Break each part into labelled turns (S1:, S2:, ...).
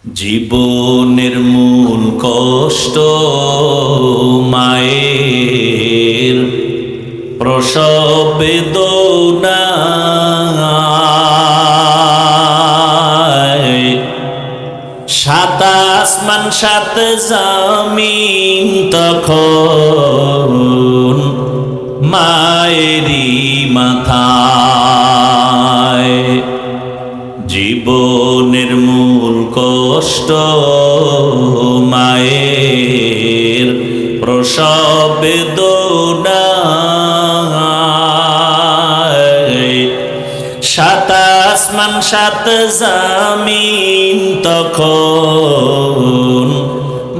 S1: জীবনের মূল কষ্ট মায়ের প্রসব বেদনা, সাত আসমান সাত জমিন তখন মায়েরই মাথায়। জীবনের মূল কষ্ট মায়ের প্রসব বেদনা, সাত আসমান সাত জমিন তখন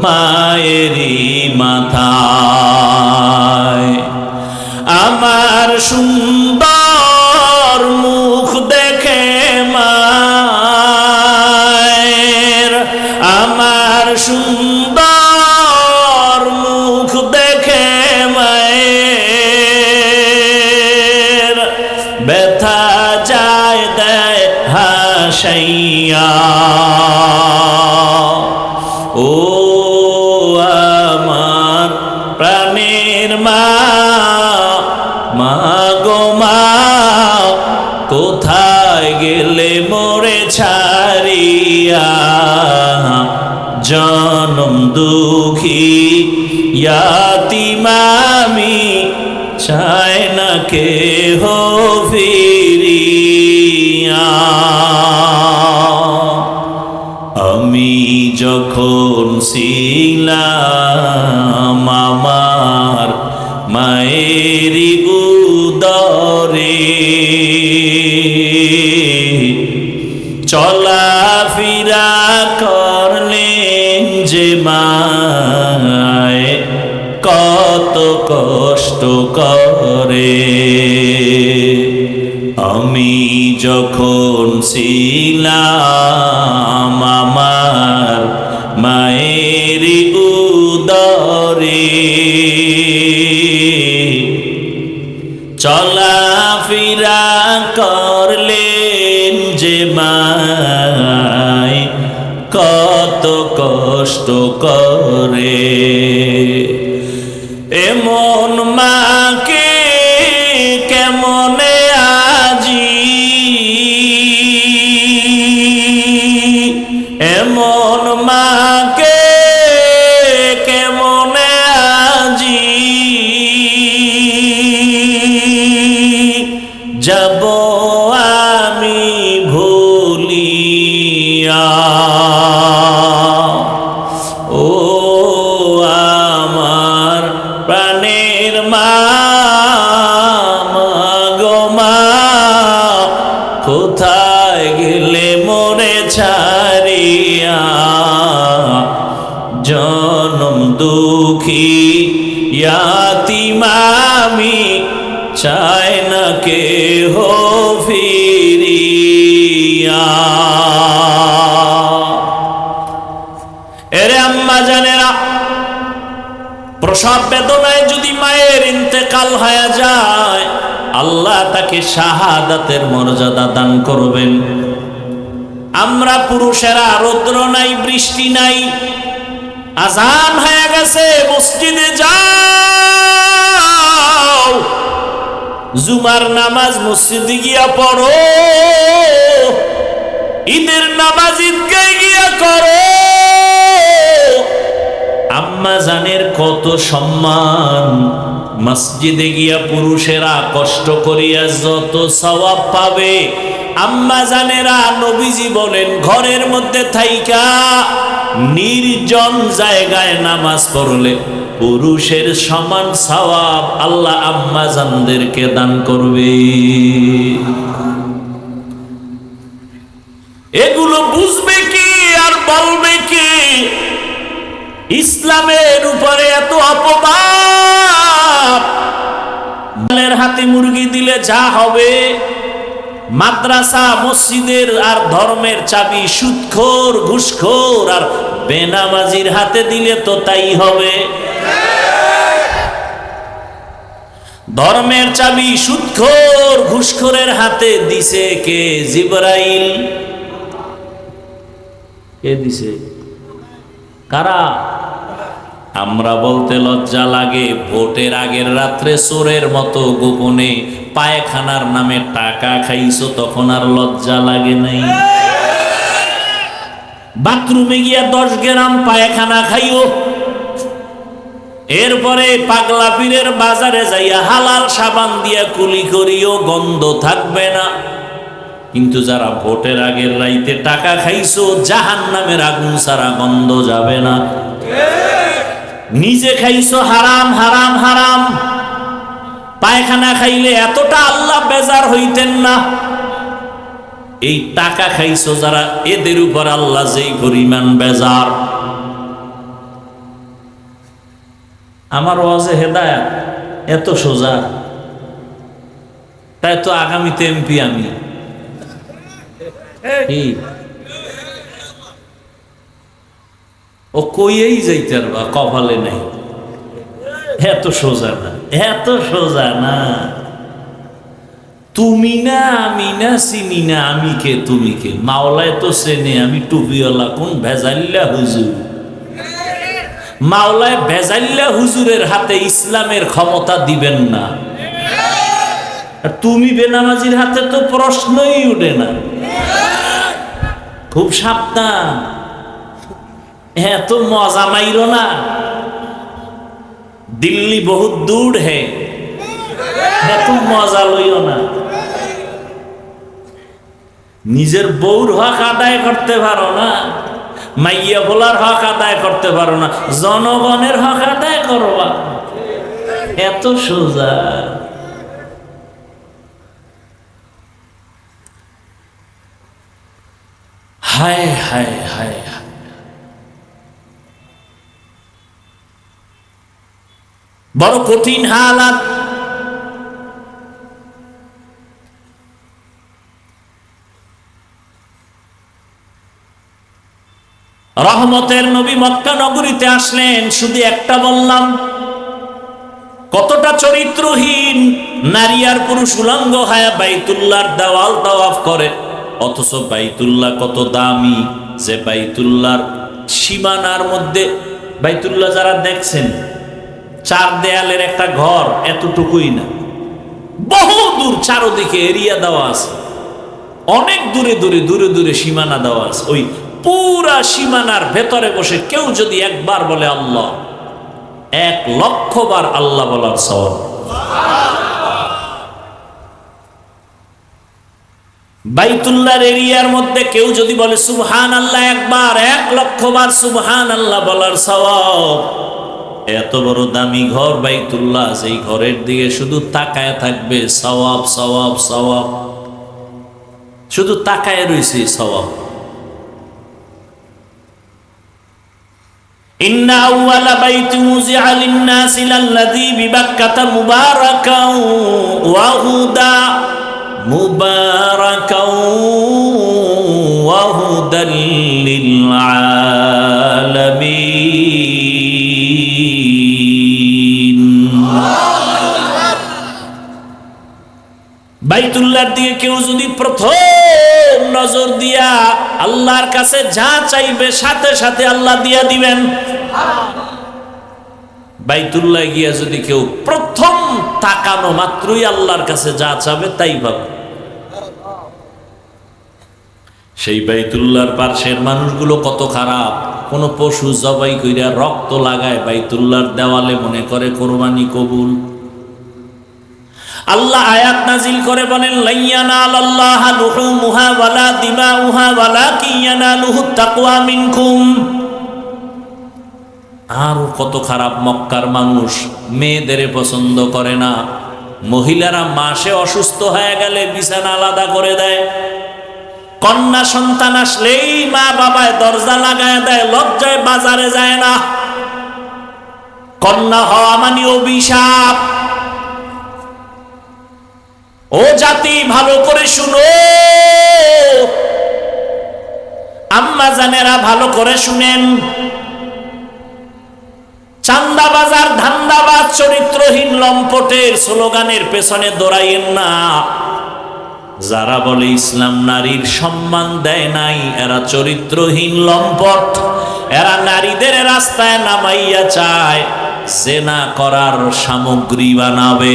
S1: মায়েরই মাথায়। আমার সুন্দর মুখ দেখে মায়ের, আমার সুন্দর মুখ দেখে মায়ের ব্যথা যায় দেয় হাসাইয়া। ও আমার প্রাণের মা, মা গো মা, কোথায় গেলে মোরে ছাড়িয়া? জনম দুঃখী ইয়াতীম আমি, চায় না কেহ ফিরিয়া। আমি যখন ছিলাম আমার মায়েরই উদরে, চলাফেরা করলেন যে মায় কত কষ্ট করে। আমি যখন ছিলাম আমার মায়েরই উদরে, চলাফেরা করলেন যে মায় কত কষ্ট করে। এমন মাকে কেমনে আজি, এমন মাকে কেমনে আজি যাব আমি ভুলিয়া। ও আমার প্রাণের মা, মা গো মা, কোথায় গেলে মোরে ছাড়িয়া? জনম দুঃখী ইয়াতীম আমি, চায় না কেহ ফিরিয়া। এরে আম্মা জানেরা, প্রসব বেদনায় যদি মায়ের ইন্তেকাল হয়ে যায়, আল্লাহ তাকে শাহাদাতের মর্যাদা দান করবেন। আমরা পুরুষেরা রৌদ্র নাই, বৃষ্টি নাই, আজান হয়ে গেছে, মসজিদে যাও, জুমার নামাজ মসজিদে গিয়া পড়ো, ঈদের নামাজ ঈদগাহে গিয়া করো। আম্মা জানের কত সম্মান। মসজিদে গিয়া পুরুষেরা কষ্ট করিয়া যত সওয়াব পাবে, আম্মা জানেরা নবীজি বলেন ঘরের মধ্যে থাইকা নির্জন জায়গায় নামাজ পড়লে পুরুষের সমান সওয়াব আল্লাহ আম্মা জানদেরকে দান করবে। এগুলো বুঝবে কি আর বলবে কি? ইসলামের উপরে এত অপবাদ। হাতে মুরগি দিলে যা হবে, মাদ্রাসা মসজিদের আর ধর্মের চাবি সুদখোর ঘুষখোর আর বেনামাজির হাতে দিলে তো তাই হবে। ধর্মের চাবি সুদখোর ঘুষখোরের হাতে দিছে কে? জিবরাইল। কে দিছে? কারা? আমরা বলতে লজ্জা লাগে, ভোটের আগের রাত্রে চোরের মতো গোপনে পায়খানার নামে টাকা খাইছো, তখন আর লজ্জা লাগে নাই? বাথরুমে গিয়া 10 গ্রাম পায়খানা খাইও, এরপরে পাগলা পীরের বাজারে যাইয়া হালাল সাবান দিয়া কুলি করিও, গন্ধ থাকবে না। কিন্তু যারা ভোটের আগের রাইতে টাকা খাইছো, জাহান্নামের আগুন ছাড়া গন্ধ যাবে না। নিজে খাইছো হারাম হারাম হারাম। পায়খানা খাইলে এতটা আল্লাহ বেজার হইতেন না। এই টাকা খাইছো যারা, এদের উপর আল্লাহ যেই পরিমাণ বেজার। আমার ওয়াজে হেদায়েত এত সোজা, তাই তো আগামীতে এমপি আমি। ও কইয়েই যাইতে পারবা, কপালে নাই। এত সোজা না, এত সোজা না। তুমি না আমি না, চিনি না আমি কে তুমি কে, মাওলায় তো চেনে আমি টুপিওয়ালা কোন ভেজাল্লা হুজুর। মাওলায় ভেজাল্লা হুজুরের হাতে ইসলামের ক্ষমতা দিবেন না। আর তুমি বেনামাজির হাতে তো প্রশ্নই উঠে না। খুব সাবধান, এত মজা মাইরো না। দিল্লি বহুত দূর হে, এত মজা লইও না। নিজের বউর হক আদায় করতে পারো না, মাইয়া ভোলার হক আদায় করতে পারো না, জনগণের হক আদায় করবা। এত সোজা। হায় হায় হায়, বড় কঠিন হালাত। রহমতের নবী মক্কা নগরীতে আসলেন, শুধু একটা বললাম, কতটা চরিত্রহীন নারী আর পুরুষ উলঙ্গ হায়া বাইতুল্লাহর দেওয়াল তাওয়াফ করে। অথচ বাইতুল্লাহ কত দামি, যে বাইতুল্লাহর সীমানার মধ্যে, বাইতুল্লাহ যারা দেখছেন 4 দেয়ালের একটা ঘর, এতটুকুই না, বহু দূর চারদিকে এরিয়া দেওয়া আছে, অনেক দূরে দূরে দূরে দূরে সীমানা দেওয়া আছে। ওই পুরা সীমানার ভেতরে বসে কেউ যদি একবার বলে আল্লাহ, 1,00,000 বার আল্লাহ বলার সওয়াব। বাইতুল্লাহর এরিয়ার মধ্যে কেউ যদি বলে সুবহানাল্লাহ একবার, 1,00,000 বার সুবহানাল্লাহ বলার সওয়াব। এত বড় দামি ঘর বাইতুল্লাহ, সেই ঘরের দিকে শুধু তাকায় থাকবে, সওয়াব সওয়াব সওয়াব, শুধু তাকায় রইছে সওয়াব। ইন্না আউওয়ালা বাইতিন উযিআ লিন-নাসি লাল্লাযী বিবাক্কাতা মুবারাকাও ওয়া হুদা, মুবারাকাও ওয়া হুদাল লিল আলামিন। বাইতুল্লাহর দিকে কেউ যদি প্রথম নজর দিয়া আল্লাহর কাছে যা চাইবে, সাথে সাথে আল্লাহ দিয়া দিবেন। বাইতুল্লাহ গিয়া যদি কেউ প্রথম তাকানো মাত্রই আল্লাহর কাছে যা চাবে তাই পাবে। সেই বাইতুল্লাহর পাশের মানুষগুলো কত খারাপ, কোন পশু জবাই কইরা রক্ত লাগায় বাইতুল্লাহর দেওয়ালে, মনে করে কোরবানি কবুল। আল্লাহ আয়াত নাজিল করে বলেন, লাইয়ানালাল্লাহা লুহুমুহা ওয়ালা দিমাউহা ওয়ালাকিন ইয়ানালুহুত তাকওয়া মিনকুম। আর কত খারাপ মক্কার মানুষ, মেয়েদের পছন্দ করে না। মহিলারা মাসে অসুস্থ হয়ে গেলে বিছানা আলাদা করে দেয়। কন্যা সন্তান আসলেই মা বাবায় দরজা লাগায় দেয়, লজ্জায় বাজারে যায় না। কন্যা হওয়া মানে অভিশাপ। ও জাতি, ভালো করে শুনো, আম্মা জানেরা ভালো করে শুনেন। চান্দাবাজার ধান্দাবাজ চরিত্রহীন লম্পটের স্লোগানের পেছনে দৌড়াইয়েন না। যারা বলে ইসলাম নারীর সম্মান দেয় নাই, এরা চরিত্রহীন লম্পট। এরা নারীদের রাস্তায় নামাইয়া চায় জেনা করার সামগ্রী বানাবে।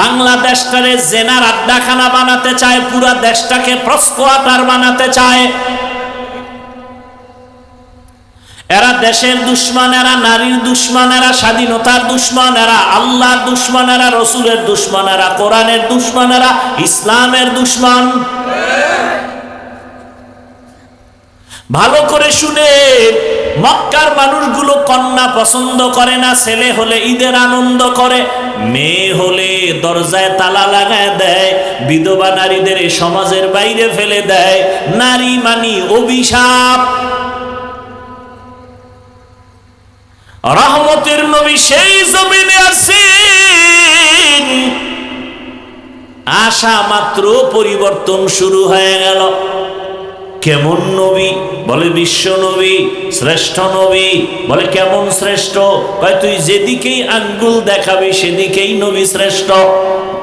S1: বাংলাদেশটারে জেনার আড্ডাখানা বানাতে চায়, পুরা দেশটাকে প্রস্কোয়াটার বানাতে চায়। এরা দেশের দুশ্মন, এরা নারীর দুশ্মন, এরা স্বাধীনতার দুশ্মন, এরা আল্লাহর দুশ্মন, এরা রসুলের দুশ্মন, এরা কোরআনের দুশ্মন, এরা ইসলামের দুশ্মন। ভালো করে শুনে, মক্কার মানুষগুলো কন্যা পছন্দ করে না, ছেলে হলে ঈদের আনন্দ করে, মেয়ে হলে দরজায় তালা লাগায় দেয়, বিধবা নারীদের সমাজের বাইরে ফেলে দেয়। নারী মানি অভিশাপ। রহমতের নবী সেই জমিনে আসেন, আসা মাত্র পরিবর্তন শুরু হয়ে গেল। কেমন নবী? বলে বিশ্ব নবী, শ্রেষ্ঠ নবী। বলে কেমন শ্রেষ্ঠ? কয় তুই যেদিকেই আঙ্গুল দেখাবি সেদিকেই নবী শ্রেষ্ঠ।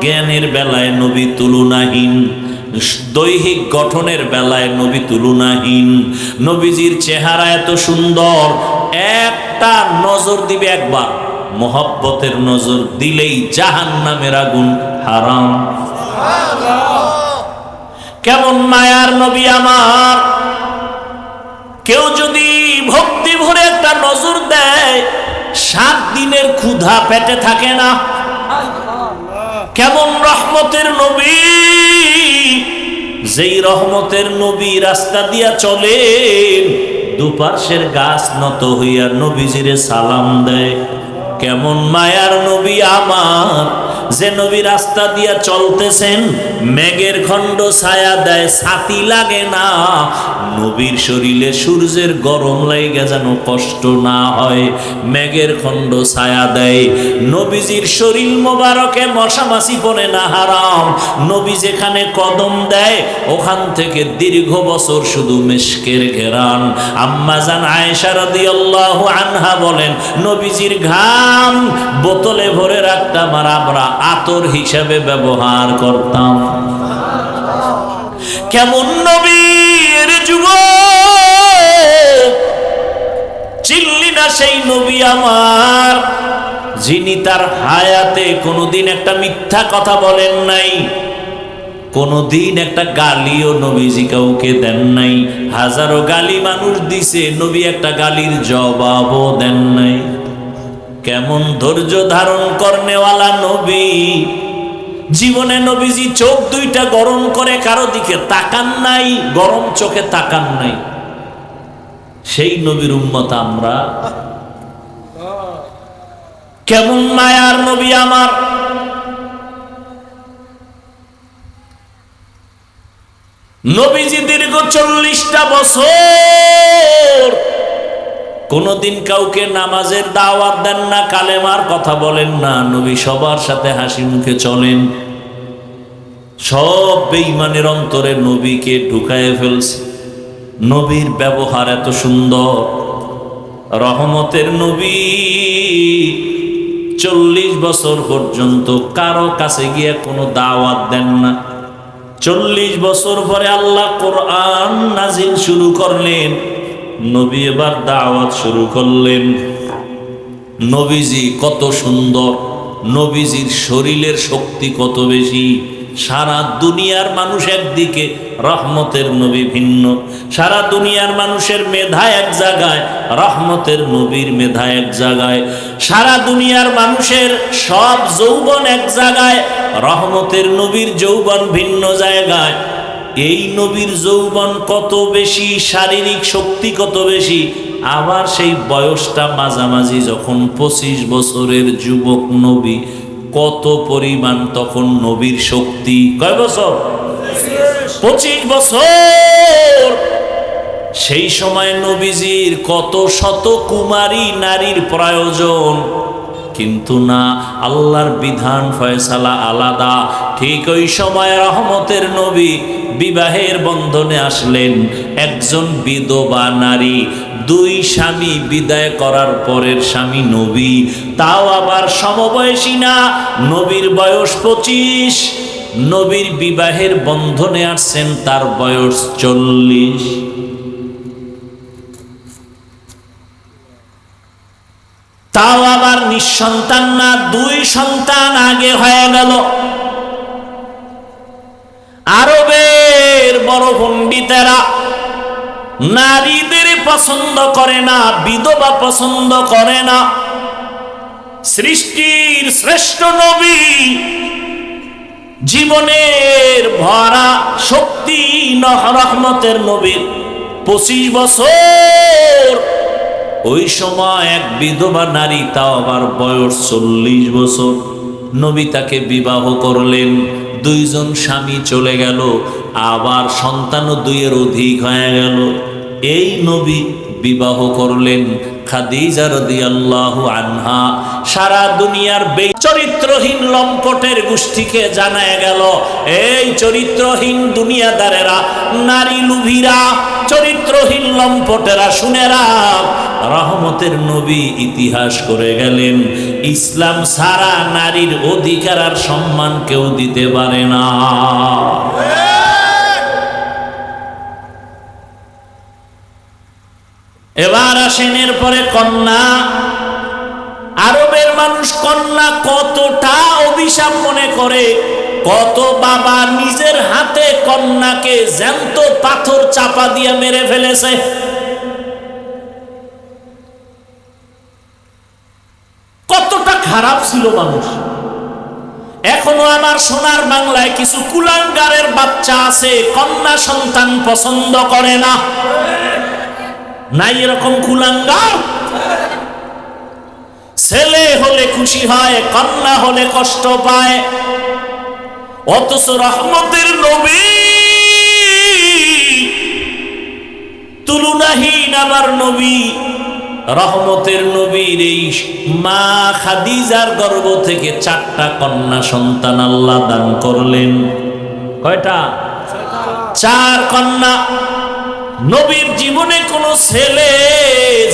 S1: জ্ঞানের বেলায় নবী তুলনাহীন, দৈহিক গঠনের বেলায় নবী তুলনাহীন। নবীজির চেহারা এত সুন্দর, একটা নজর দিবে একবার, মোহব্বতের নজর দিলেই জাহান্নামের আগুন হারাম। কেমন মায়ার নবী আমার! কেউ যদি ভক্তি ভরে একটা নজর দেয়, 7 দিনের ক্ষুধা পেটে থাকে না। কেমন রহমতের নবী! যেই রহমতের নবী রাস্তা দিয়া চলেন, দুপাশের গাছ নত হইয়া নবীজিরে সালাম দেয়। কেমন মায়ার নবী আমার! যে নবী রাস্তা দিয়া চলতেছেন, মেঘের খণ্ড ছায়া দেয়, ছাতি লাগে না। নবীর শরীরে সূর্যের গরম লাগে যেন কষ্ট না হয়, মেঘের খণ্ড ছায়া দেয়। নবীজির শরীর মোবারকে মশা মাছি পড়ে না, হারাম। নবী যেখানে কদম দেয়, ওখান থেকে দীর্ঘ বছর শুধু মিশকের ঘেরান। আম্মা জান আয়েশা রাদিয়াল্লাহু আনহা বলেন, নবীজির ঘাম বোতলে ভরে রাখতাম আর আমরা আতর হিসাবে ব্যবহার করতাম। কেমন নবীর যুবক! চিনলি না সেই নবী আমার, যিনি তার হায়াতে কোনোদিন একটা মিথ্যা কথা বলেন নাই, কোনদিন একটা গালিও নবীজি কাউকে দেন নাই। হাজারো গালি মানুষ দিছে, নবী একটা গালির জবাবও দেন নাই। কেমন ধৈর্য ধারণ করনেওয়ালা নবী! জীবনে নবীজি চোখ দুইটা গরম করে কারো দিকে তাকান নাই, গরম চোখে তাকান নাই। সেই নবীর উম্মত আমরা। কেমন মায়ার নবী আমার! নবীজি দীর্ঘ 40টা বছর কোনদিন কাউকে নামাজের দাওয়াত দেন না, কালেমার কথা বলেন না। নবী সবার সাথে হাসি মুখে চলেন। সব বেঈমানের অন্তরে নবীকে ঢুকায়ে ফেলছে। নবীর ব্যবহার এত সুন্দর। রহমতের নবী 40 বছর পর্যন্ত কারো কাছে গিয়ে কোনো দাওয়াত দেন না। 40 বছর পরে আল্লাহ কোরআন নাজিল শুরু করলেন, নবী এবার দাওয়াত শুরু করলেন। নবীজি কত সুন্দর, নবীজির শরীরের শক্তি কত বেশি। সারা দুনিয়ার মানুষ একদিকে, রহমতের নবী ভিন্ন। সারা দুনিয়ার মানুষের মেধা এক জায়গায়, রহমতের নবীর মেধা এক জায়গায়। সারা দুনিয়ার মানুষের সব যৌবন এক জায়গায়, রহমতের নবীর যৌবন ভিন্ন জায়গায়। এই নবীর যৌবন কত বেশি, শারীরিক শক্তি কত বেশি। আবার সেই বয়সটা মাঝামাঝি, যখন 25 বছরের যুবক নবী, কত পরিমাণ তখন নবীর শক্তি। কয় বছর? 25 বছর। সেই সময় নবীজির কত শত কুমারী নারীর প্রয়োজন, কিন্তু না, আল্লাহর বিধান ফয়সালা আলাদা। ঠিক ওই সময় রহমতের নবী বিবাহের বন্ধনে আসলেন। একজন বিধবা নারী দুই স্বামী বিদায় করার পরের স্বামী নবী, তাও আবার সমবয়সী না, নবীর বয়স 25, নবীর বিবাহের বন্ধনে আসছেন তার বয়স 40। তাও আবার নিঃসন্তান না, 2 সন্তান আগে হয়ে গেল। আরবের বড় পণ্ডিতেরা নারীদের পছন্দ করে না, বিধবা পছন্দ করে না। সৃষ্টির শ্রেষ্ঠ নবী, জীবনের ভরা শক্তি রহমতের নবীর 25 বছর, ওই সময় এক বিধবা নারী, তাও আবার বয়স 40 বছর, নবী তাকে বিবাহ করলেন। 2 জন স্বামী চলে গেল, আবার সন্তানও 2 এর অধিক হয়ে গেল। এই নবী বিবাহ করলেন খাদিজা রাদিয়াল্লাহু আনহা। সারা দুনিয়ার চরিত্রহীন লম্পটের গোষ্ঠীকে জানায় গেল, এই চরিত্রহীন দুনিয়াদারেরা, নারী লুভিরা, চরিত্রহীন লম্পটেরা, শুনেরা, রহমতের নবী ইতিহাস করে গেলেন, ইসলাম সারা নারীর অধিকার আর সম্মান কেউ দিতে পারে না। এবার আসেন এরপরে কন্যা। আরবের মানুষ কন্যা কতটা অভিশাপ মনে করে, কত বাবা নিজের হাতে কন্যাকে জ্যান্ত পাথর চাপা দিয়ে মেরে ফেলেছে। কতটা খারাপ ছিল মানুষ। এখনো আমার সোনার বাংলায় কিছু কুলাঙ্গারের বাচ্চা আছে, কন্যা সন্তান পছন্দ করে না। নাই এরকম কুলাঙ্গার? ছেলে হলে খুশি হয়, কন্যা হলে কষ্ট পায়। অথচ রহমতের নবী, তুলনাহীন আমার নবী, রহমতের নবীর এই মা খাদিজার গর্ভ থেকে 4টা কন্যা সন্তান আল্লাহ দান করলেন। কয়টা? 4 কন্যা। নবীর জীবনে কোনো ছেলে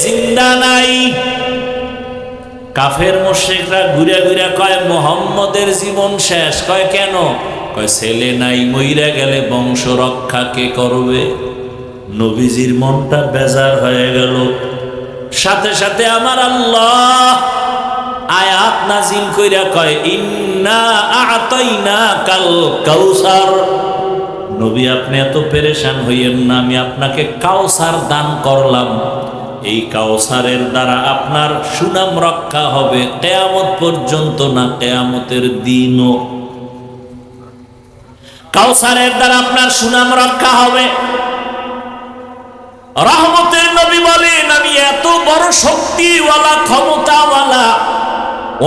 S1: জিন্দা নাই। কাফের মুশরিকরা ঘুরে ঘুরে কয় মুহাম্মদের জীবন শেষ। কয় কেন? কয় ছেলে নাই, মইরা গেলে বংশ রক্ষা কে করবে? নবীজির মনটা বেজার হয়ে গেল। সাথে সাথে আমার আল্লাহ আয়াত নাজিল কইরা কয়, ইন্না আ'তাইনাকাল কাউসার। নবী আপনি এত পেরেশান হইয়েন না, আমি আপনাকে কাউসার দান করলাম। এই কাউসারের দ্বারা আপনার সুনাম রক্ষা হবে কিয়ামত পর্যন্ত, না কিয়ামতের দিনও। কাউসারের দ্বারা আপনার সুনাম রক্ষা হবে। রহমতের নবী বলেন, আমি এত বড় শক্তিওয়ালা, ক্ষমতাওয়ালা,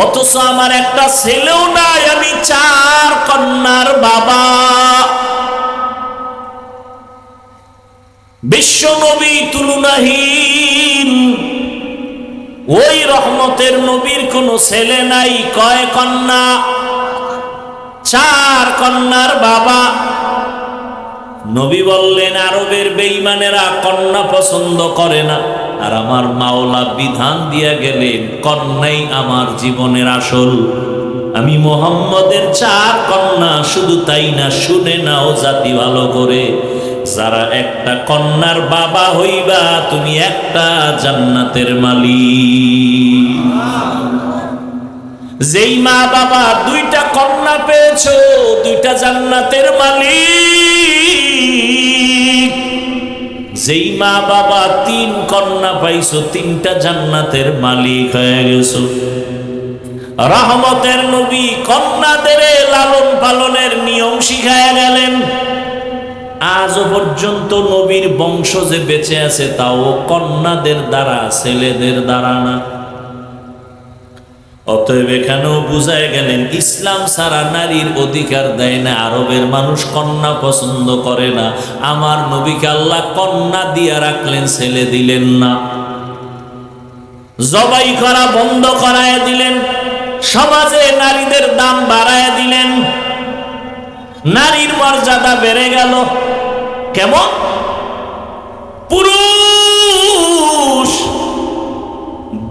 S1: অথচ আমার একটা ছেলেও নাই, আমি 4 কন্যার বাবা। বিশ্ব নবী তুলনাহীন, ওই রহমতের নবীর কোনো ছেলে নাই। কয় কন্যা? 4 কন্যার বাবা। নবী বললেন, আরবের বেঈমানেরা কন্যা পছন্দ করে না, আর আমার মাওলা বিধান দিয়া গেলেন কন্যাই আমার জীবনের আসল। আমি মুহাম্মদের 4 কন্যা। শুধু তাই না, শুনে নাও জাতি ভালো করে, যারা একটা কন্যার বাবা হইবা, তুমি একটা জান্নাতের মালিক। যেই মা বাবা 2টা কন্যা পেয়েছো, 2টা জান্নাতের মালিক। যেই মা বাবা 3 কন্যা পাইছো, 3টা জান্নাতের মালিক হয়ে গেছো। রহমতের নবী কন্যাদের লালন পালনের নিয়ম শিখায়া গেলেন। আজও পর্যন্ত নবীর বংশ যে বেঁচে আছে, তাও কন্যাদের দ্বারা, ছেলেদের দ্বারা না। অতএব এখানেও বুঝায় গেলেন, ইসলাম সারা নারীর অধিকার দেয় না। আরবের মানুষ কন্যা পছন্দ করে না, আমার নবীকে আল্লাহ কন্যা দিয়া রাখলেন, ছেলে দিলেন না। জবাই করা বন্ধ করায় দিলেন, সমাজে নারীদের দাম বাড়ায় দিলেন, নারীর মর্যাদা বেড়ে গেল। কেমন? পুরুষ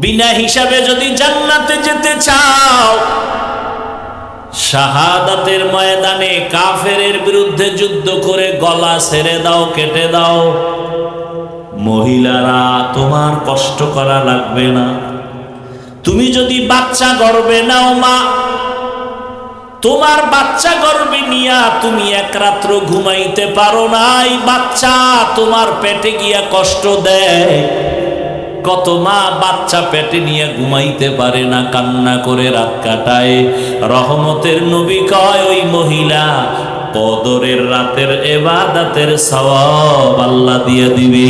S1: বিনা হিসাবে যদি জান্নাতে যেতে চাও, শাহাদাতের ময়দানে কাফেরের বিরুদ্ধে যুদ্ধ করে গলা ছেড়ে দাও, কেটে দাও। মহিলারা, তোমার কষ্ট করা লাগবে না। তুমি যদি বাচ্চা গর্ভে নাও মা, তোমার বাচ্চা গর্ভে নিয়া তুমি এক রাত্র ঘুমাইতে পারো না, এই বাচ্চা তোমার পেটে গিয়া কষ্ট দেয়। কত মা বাচ্চা পেটে নিয়ে ঘুমাইতে পারে না, কান্না করে রাত কাটায়। রহমতের নবী কয়, ওই মহিলা কদরের রাতের ইবাদতের সওয়াব আল্লাহ দিয়ে দিবে।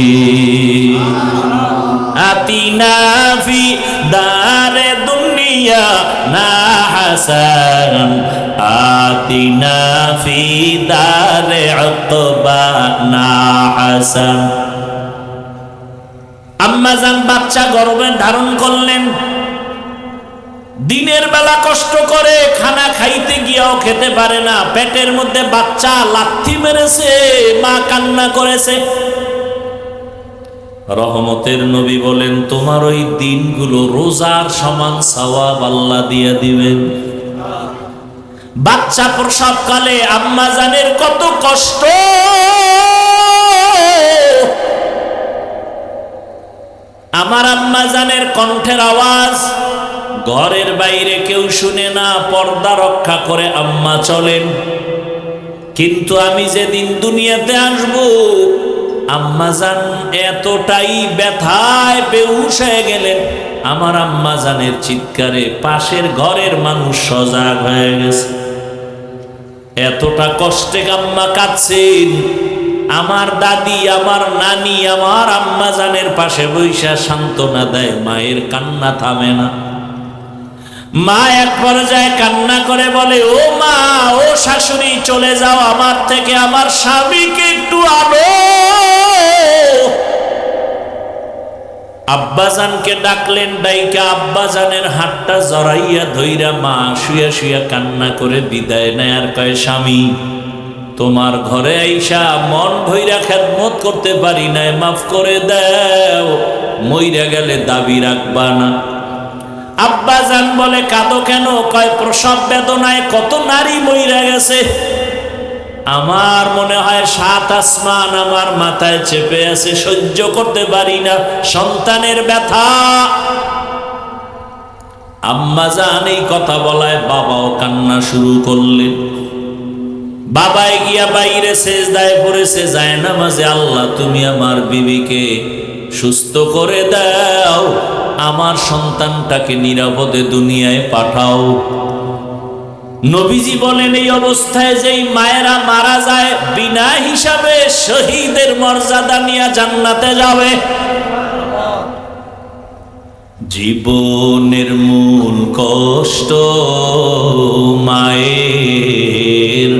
S1: আতিনা ফি দারে দুনিয়া না হাসান, আতিনা ফি দারে উকবা না হাসান। আম্মাজান বাচ্চা গর্ভে ধারণ করলেন, দিনের বেলা কষ্ট করে খানা খাইতে গিয়েও খেতে পারে না, পেটের মধ্যে বাচ্চা লাথি মেরেছে, মা কান্না করেছে। রহমতের নবী বলেন, তোমার ওই দিনগুলো রোজার সমান সওয়াব আল্লাহ দিয়ে দিবেন। বাচ্চা প্রসবকালে আম্মাজানের কত কষ্ট, আমার আম্মাজানের কণ্ঠের আওয়াজ ঘরের বাইরে কেউ শুনে না, পর্দা রক্ষা করে আম্মা চলেন। কিন্তু আমি যেদিন দুনিয়াতে আসব, আম্মাজান এতটাই ব্যথায় বেহুশ হয়ে গেলেন, আমার আম্মাজানের চিৎকারে পাশের ঘরের মানুষ সজাগ হয়ে গেছে। এতটা কষ্টে আম্মা কাঁদছেন। আমার দাদি, আমার নানি, আমার আম্মাজানের পাশে বৈশা সান্ত্বনা দেয়, মায়ের কান্না থামে না। মা এক পর্যায়ে কান্না করে বলে, ও মা, ও শাশুড়ি, চলে যাও আমার থেকে, আমার স্বামীকে একটু আনো। আব্বাজানকে ডাকলেন, ডাইকা আব্বাজানের হাতটা জড়াইয়া ধইরা মা শুয়া শুয়া কান্না করে বিদায় নেয়। আর কয়, স্বামী, তোমার ঘরে আইসা মন ভইরা খেদমত করতে পারি নাই, মাফ করে দাও, মইরা গেলে দাবি রাখবা না। আব্বাজান বলে, কাঁদো কেন? কয়, প্রসব বেদনায় কত নারী মইরা গেছে, আমার মনে হয় 7 আসমান আমার মাথায় চেপে আছে, সহ্য করতে পারি না সন্তানের ব্যথা। আম্মাজান এই কথা বলায় বাবাও কান্না শুরু করলেন। বাবাই গিয়া বাইরে সেজদায় পড়েছে, যায় নামাজে, আল্লাহ তুমি আমার বিবিকে সুস্থ করে দাও, আমার সন্তানটাকে নিরাপদে দুনিয়ায় পাঠাও। নবীজি বলেন, এই অবস্থায় যেই মায়েরা মারা যায়, বিনা হিসাবে শহীদের মর্যাদা নিয়ে জান্নাতে যাবে। জীবনের মূল কষ্ট মায়ের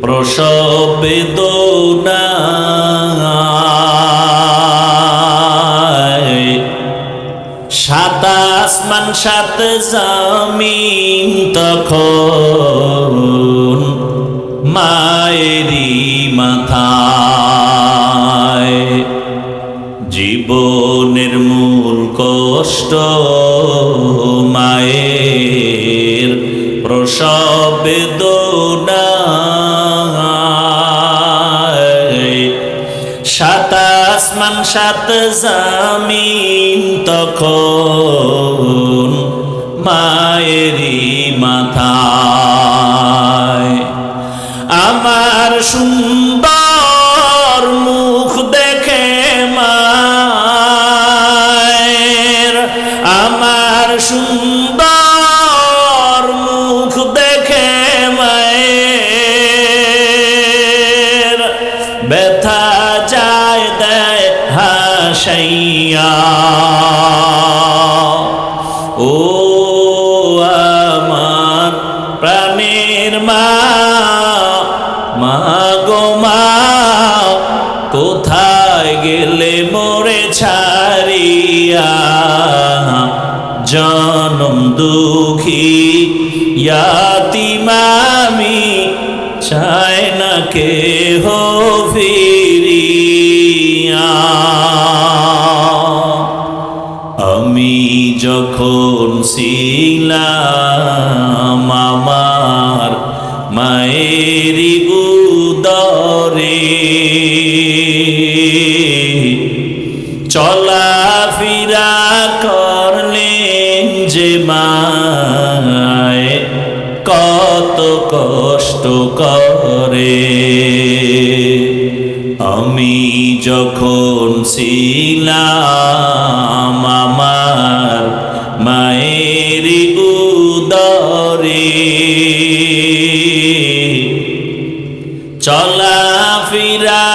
S1: প্রসব বেদনা, 7 আসমান 7 জমিন তখন মায়েরই মাথায়। জীবনের মূল কষ্ট মায়ের প্রসব বেদনা, 7 আসমান 7 জমিন তখন মায়েরই মাথায়। আমার সুন্দর মুখ দেখে মায়ের, আমার সুন্দর মুখ দেখে মায়ের ব্যথা যায় দেয় হাসাইয়া। ও আমার প্রাণের মা, মা গো মা, কোথায় গেলে মোরে ছাড়িয়া, জনম দুঃখী ইয়াতীম আমি, চায় না কেহ ফিরিয়া। আমি ছিলাম আমার মায়েরি উদরে, চলাফেরা করলেন যে মায় কত কষ্ট করে। আমি যখন ছিলাম আমার মায়ের উদরে, চলাফেরা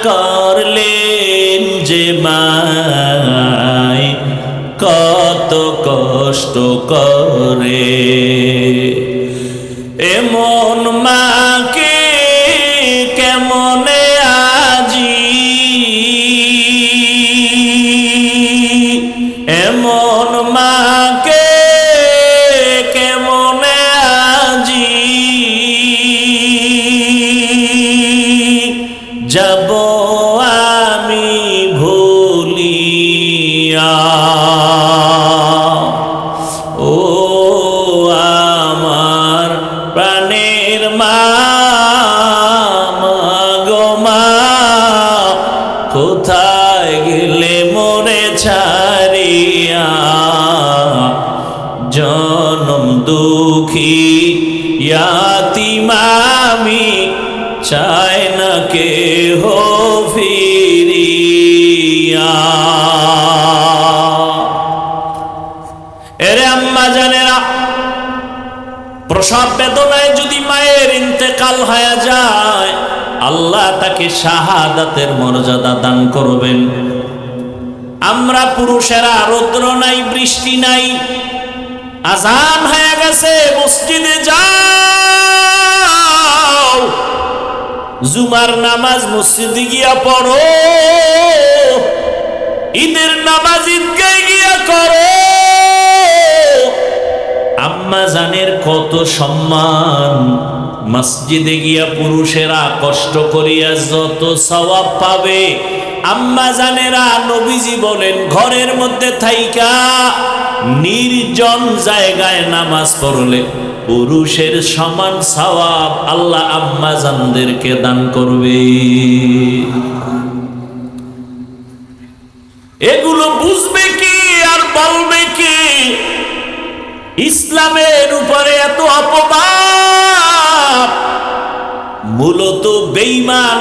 S1: করলেন যে মায় কত কষ্ট করে। এমন মাকে কেমনে আজি, এমন মাকে কেমনে আজি যাব আমি ভুলিয়া। ও আমার প্রাণের মা, গো মা, কোথায় গেলে মোরে ছাড়িয়া? জনম দুঃখী ইয়াতীম আমি, চাই না কেহ ফিরিয়া। এরে আম্মা জানেরা, প্রসব বেদনায় যদি মায়ের ইন্তেকাল হয়ে যায়, আল্লাহ তাকে শাহাদাতের মর্যাদা দান করবেন। আমরা পুরুষেরা রৌদ্র নাই, বৃষ্টি নাই, আজান হয়ে গেছে, মসজিদে যাও, জুমার নামাজ মসজিদে গিয়া পড়ো, ঈদের নামাজ ঈদগায় গিয়া করো। আম্মা জানের কত সম্মান, মসজিদে গিয়া পুরুষেরা কষ্ট করিয়া যত সওয়াব পাবে, আম্মা জানেরা নবীজি বলেন ঘরের মধ্যে থাইকা নির্জন জায়গায় নামাজ পড়লে পুরুষের সমান সওয়াব আল্লাহ আম্মা জানদেরকে দান করবে। এগুলো বুঝবে কি আর বলবে কি? ইসলামের উপরে এত অপবাদ, মূলত বেঈমান